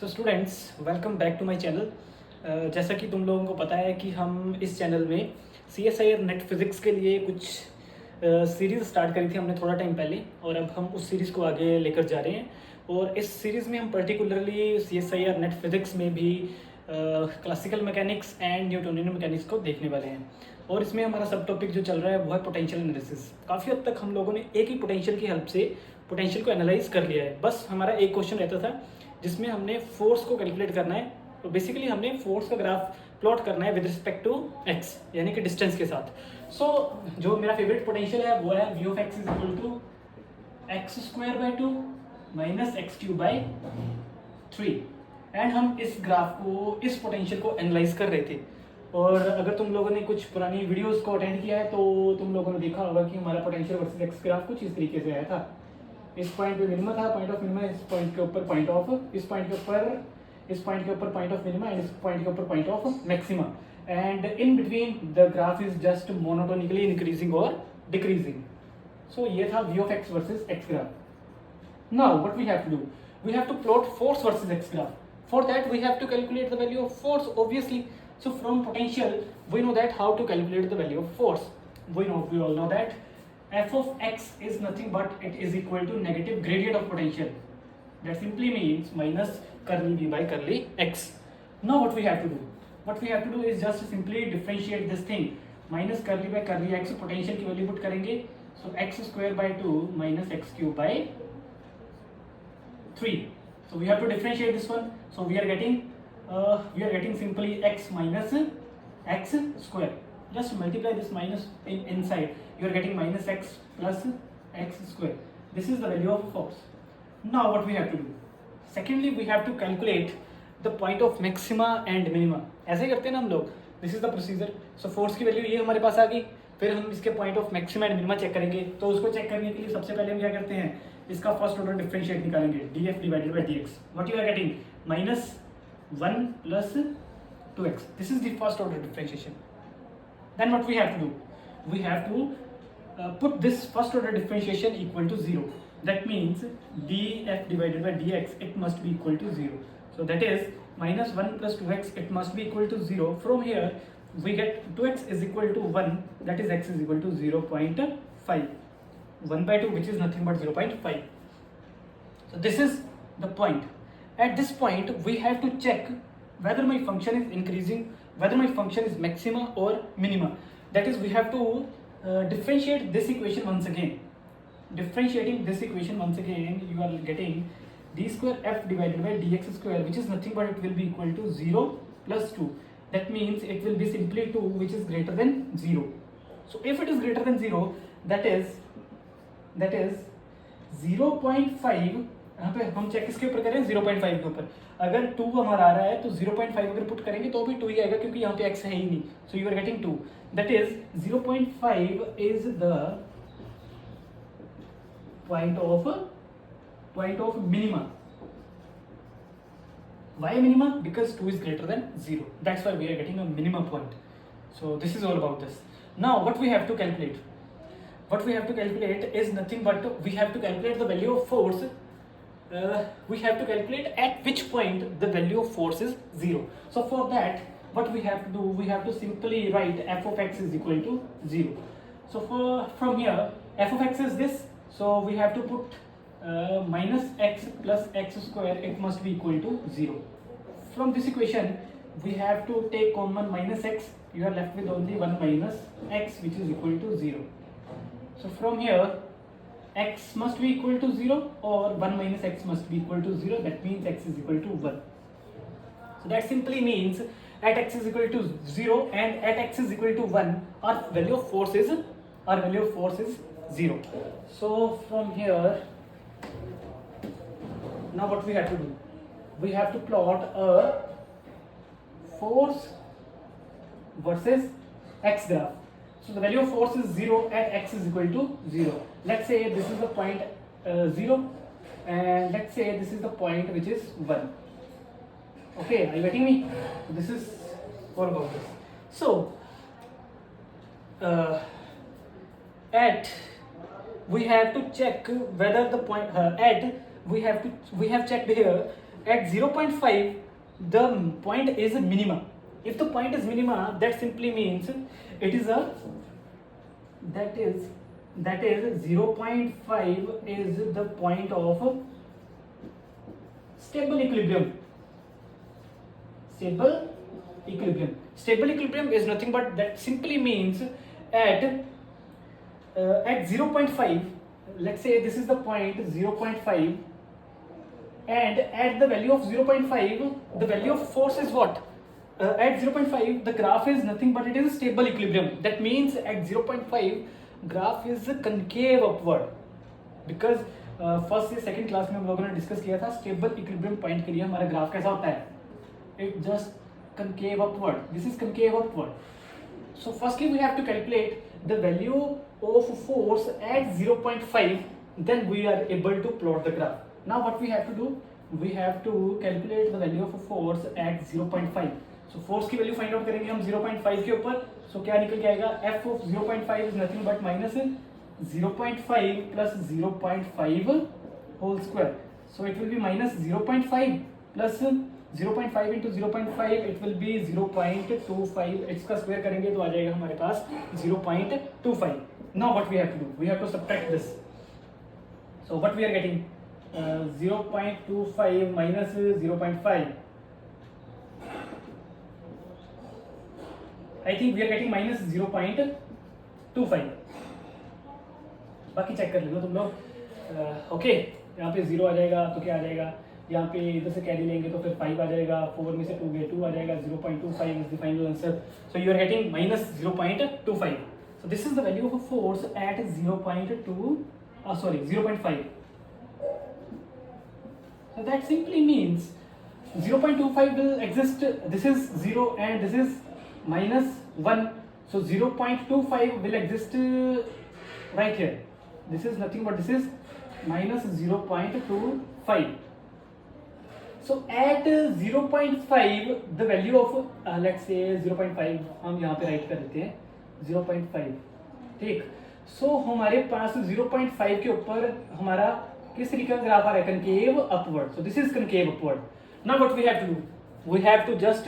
So students, welcome back to my channel. जैसा कि तुम लोगों को पता है कि हम इस चैनल में सी एस आई और नेट फिज़िक्स के लिए कुछ सीरीज़ स्टार्ट करी थी हमने थोड़ा टाइम पहले, और अब हम उस सीरीज़ को आगे लेकर जा रहे हैं। और इस सीरीज़ में हम पर्टिकुलरली सी एस आई और नेट फिज़िक्स में भी classical mechanics and Newtonian mechanics को देखने वाले हैं। और इसमें हमारा सब टॉपिक जो चल रहा है वो है पोटेंशियल एनालिसिस। काफ़ी हद तक हम लोगों ने एक ही पोटेंशियल की हेल्प से पोटेंशियल को एनालाइज कर लिया है। बस हमारा एक क्वेश्चन रहता था जिसमें हमने फोर्स को कैलकुलेट करना है। तो बेसिकली हमने फोर्स का ग्राफ प्लॉट करना है विद रिस्पेक्ट टू एक्स, यानी कि डिस्टेंस के साथ। जो मेरा फेवरेट पोटेंशियल है वो है V of x is equal to x square by two minus x cube by three. And हम इस ग्राफ को, इस पोटेंशियल को एनालाइज कर रहे थे। और अगर तुम लोगों ने कुछ पुरानी वीडियोस को अटेंड किया है तो तुम लोगों ने देखा होगा कि हमारा पोटेंशियल वर्सेस एक्स ग्राफ कुछ इस तरीके से आया था। इस पॉइंट पे मिनिमा था, पॉइंट ऑफ मिनिमा, इस पॉइंट के ऊपर पॉइंट ऑफ, इस पॉइंट के ऊपर पॉइंट ऑफ मिनिमा एंड इस पॉइंट के ऊपर point of maxima. And in between the graph is just monotonically increasing और डिक्रीजिंग। सो ये था V of x versus x graph. Now what we have to do, we have to plot force versus x graph. For that we have to calculate the value of force, obviously. So from potential we know that how to calculate the value of force. We all know that f of x is nothing but it is equal to negative gradient of potential. That simply means minus curly v by curly x. Now what we have to do? What we have to do is just simply differentiate this thing. Minus curly by curly x potential की value put करेंगे. So x square by 2 minus x cube by 3. So we have to differentiate this one. So we are getting simply x minus x square. Just multiply this minus inside. You are getting minus x plus x square. This is the value of force. Now what we have to do? Secondly, we have to calculate the point of maxima and minima. ऐसे करते हैं ना हम लोग. This is the procedure. So force की value ये हमारे पास आ गई. फिर हम इसके point of maxima and minima check करेंगे. तो उसको चेक करने के लिए सबसे पहले हम क्या करते हैं, इसका फर्स्ट ऑर्डर डिफरेंशिएट निकालेंगे. D f divided by d x. What you are getting minus one plus two x. This is the first order differentiation. Then what we have to do, we have to put this first order differentiation equal to 0. That means df divided by dx, it must be equal to 0. So that is minus 1 plus 2x, it must be equal to 0. From here we get 2x is equal to 1, that is x is equal to 0.5. 1 by 2, which is nothing but 0.5. So this is the point. At this point we have to check whether my function is increasing, whether my function is maxima or minima. That is, we have to differentiate this equation once again. Differentiating this equation once again, you are getting d square f divided by dx square, which is nothing but it will be equal to 0 plus 2. That means it will be simply 2, which is greater than 0. So if it is greater than 0, that is 0.5. यहाँ पे हम check किसके ऊपर करें, 0.5 के ऊपर. अगर 2 हमारा आ रहा है तो 0.5 अगर पुट करेंगे तो भी 2 ही आएगा, क्योंकि यहाँ पे x है ही नहीं. So you are getting 2. That is 0.5 is the point of minima. Why minima? Because 2 is greater than 0. That's why we are getting a minimum point. So this is all about this. Now what we have to calculate? What we have to calculate is nothing but we have to calculate the value of force. We have to calculate at which point the value of force is 0. So for that, what we have to do, we have to simply write f of x is equal to 0. So from here, f of x is this. So we have to put minus x plus x square, it must be equal to 0. From this equation, we have to take common minus x. You are left with only 1 minus x, which is equal to 0. So from here, x must be equal to 0 or 1 minus x must be equal to 0. That means x is equal to 1. So that simply means at x is equal to 0 and at x is equal to 1, our value of force is 0. So from here, now what we have to do, we have to plot a force versus x graph. So the value of force is 0 at x is equal to 0. Let's say this is the point 0 and let's say this is the point which is 1. Okay, are you getting me? So this is all about this. So at we have to check whether the point at we have checked here at 0.5 the point is minima. If the point is minima, that simply means it is a that is 0.5 is the point of stable equilibrium. Stable equilibrium is nothing but that simply means at 0.5, let's say this is the point 0.5, and at the value of 0.5 the value of force is what? At 0.5 the graph is nothing but it is a stable equilibrium. That means at 0.5 graph is concave upward, because first या second class में हम लोगों ने discuss किया था stable equilibrium point के लिए हमारा ग्राफ कैसा होता है, it just concave upward. This is concave upward. So firstly we have to calculate the value of force at 0.5, then we are able to plot the graph. Now what we have to do, we have to calculate the value of force at 0.5. So force की value find out करेंगे हम 0.5 के ऊपर. So क्या निकल के आएगा, f of 0.5 is nothing but minus 0.5 plus 0.5 whole square. So it will be minus 0.5 plus 0.5 into 0.5 it will be 0.25. इसका स्क्वायर करेंगे तो आ जाएगा हमारे पास 0.25. Now what we have to do, we have to subtract this. So what we are getting, 0.25 minus 0.5. I think we are getting minus 0.25. बाकी check कर लो तुम लोग. Okay, यहाँ पे 0 आ जाएगा तो क्या आ जाएगा, यहाँ पे इधर से कैरी लेंगे तो फिर 5 आ जाएगा, 4 में से 2 गए 2 आ जाएगा, 0.25 is the final answer. So you are getting minus 0.25. So this is the value of a force at 0.5. So that simply means 0.25 will exist. This is 0 and this is minus 1. So 0.25 will exist right here. This is nothing but this is minus 0.25. So at 0.5 the value of let's say 0.5 हम यहाँ पे right कर देते हैं 0.5, ठीक. सो हमारे पास 0.5 के ऊपर हमारा किस तरीके का ग्राफ आ रहा है, concave upward. So this is concave upward. Now what we have to do, we have to just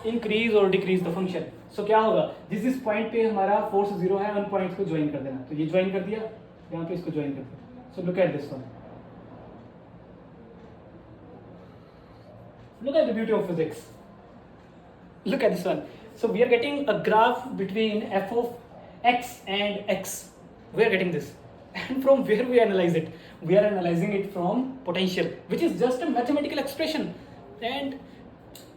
increase or decrease the function. So क्या होगा, जिस पॉइंट पे हमारा फोर्स 0 है उन पॉइंट्स को ज्वाइन कर देना. तो ये ज्वाइन कर दिया, यहाँ पे इसको ज्वाइन कर दिया. So look at this one. Look at the beauty of physics. Look at this one. So we are getting a graph between f of x and x. We are getting this. And from where we analyze it? We are analyzing it from potential, which is just a mathematical expression. And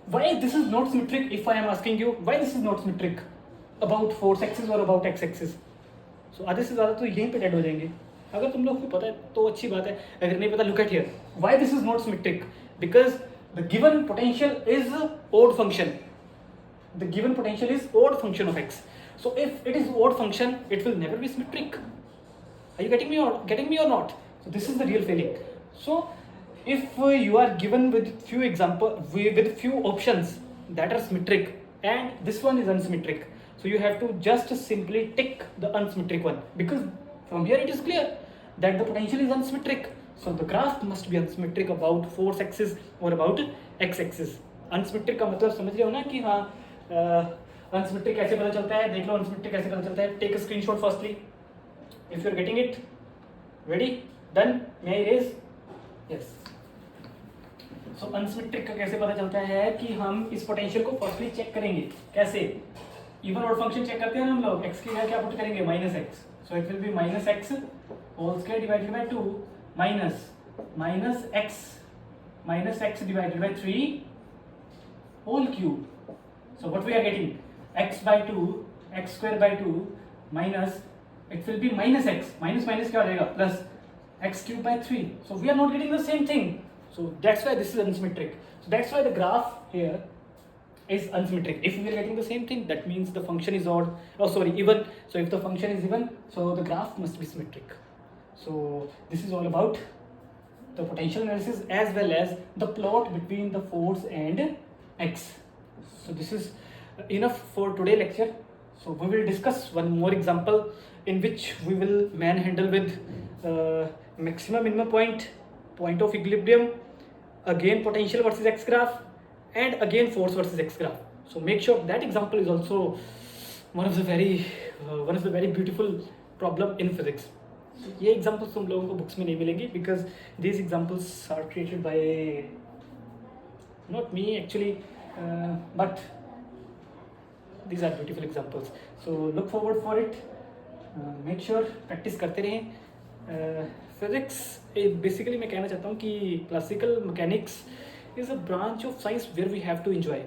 why this is not symmetric, if I am asking you, why this is not symmetric about force axis or about x axis? So आधे से ज़्यादा तो यहीं पे dead हो जाएंगे. अगर तुम लोग को पता है तो अच्छी बात है, अगर नहीं पता, look at here. Why this is not symmetric? Because the given potential is odd function. The given potential is odd function of x. So if it is odd function, it will never be symmetric. Are you getting me or not? So this is the real feeling. So if you are given with few with few options that are symmetric and this one is unsymmetric, so you have to just simply tick the unsymmetric one, because from here it is clear that the potential is unsymmetric. So the graph must be unsymmetric about force axis or about x axis. Unsymmetric का मतलब समझ रहे हो ना कि हाँ, unsymmetric कैसे पता चलता है, देख लो unsymmetric कैसे पता चलता है. Take a screenshot firstly if you are getting it. Ready? Done? May I erase? Yes. So unsymmetric का कैसे पता चलता है कि हम इस पोटेंशियल को फर्स्टली चेक करेंगे. कैसे? इवन ऑड फंक्शन चेक करते हैं ना हम लोग. x की जगह क्या पुट करेंगे, minus x. So it will be minus x whole square divided by 2 minus x divided by 3 whole cube. So what we are getting, x by 2, x square by 2 minus, it will be minus x, minus क्या हो जाएगा, plus x cube by 3. So we are not getting the same thing. So that's why this is unsymmetric. So that's why the graph here is unsymmetric. If we are getting the same thing, that means the function is odd, even. So if the function is even, so the graph must be symmetric. So this is all about the potential analysis as well as the plot between the force and x. So this is enough for today lecture. So we will discuss one more example in which we will manhandle with maximum minimum point of equilibrium again potential versus x graph, and again force versus x graph. So make sure that example is also one of the very beautiful problem in physics. So ये examples तुम लोगों को books में नहीं मिलेंगी, because these examples are created by not me actually, but these are beautiful examples. So look forward for it. Make sure practice करते रहें. Physics basically मैं कहना चाहता हूँ कि classical mechanics is a branch of science where we have to enjoy.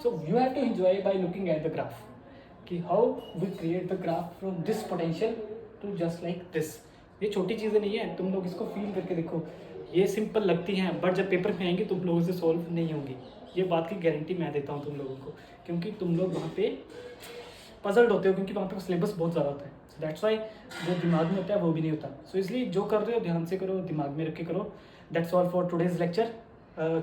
So you have to enjoy by looking at the graph, कि how we create the graph from this potential to just like this. ये छोटी चीज़ें नहीं है, तुम लोग इसको feel करके देखो. ये सिंपल लगती हैं, बट जब पेपर में आएंगी तुम लोगों से सॉल्व नहीं होंगी. ये बात की गारंटी मैं देता हूँ तुम लोगों को, क्योंकि तुम लोग वहाँ पे पजल्ड होते हो, क्योंकि वहाँ पे सिलेबस बहुत ज़्यादा होता है. दैट्स वाई जो दिमाग में होता है वो भी नहीं होता. सो इसलिए जो कर रहे हो ध्यान से करो, दिमाग में रख के करो. That's all for today's lecture.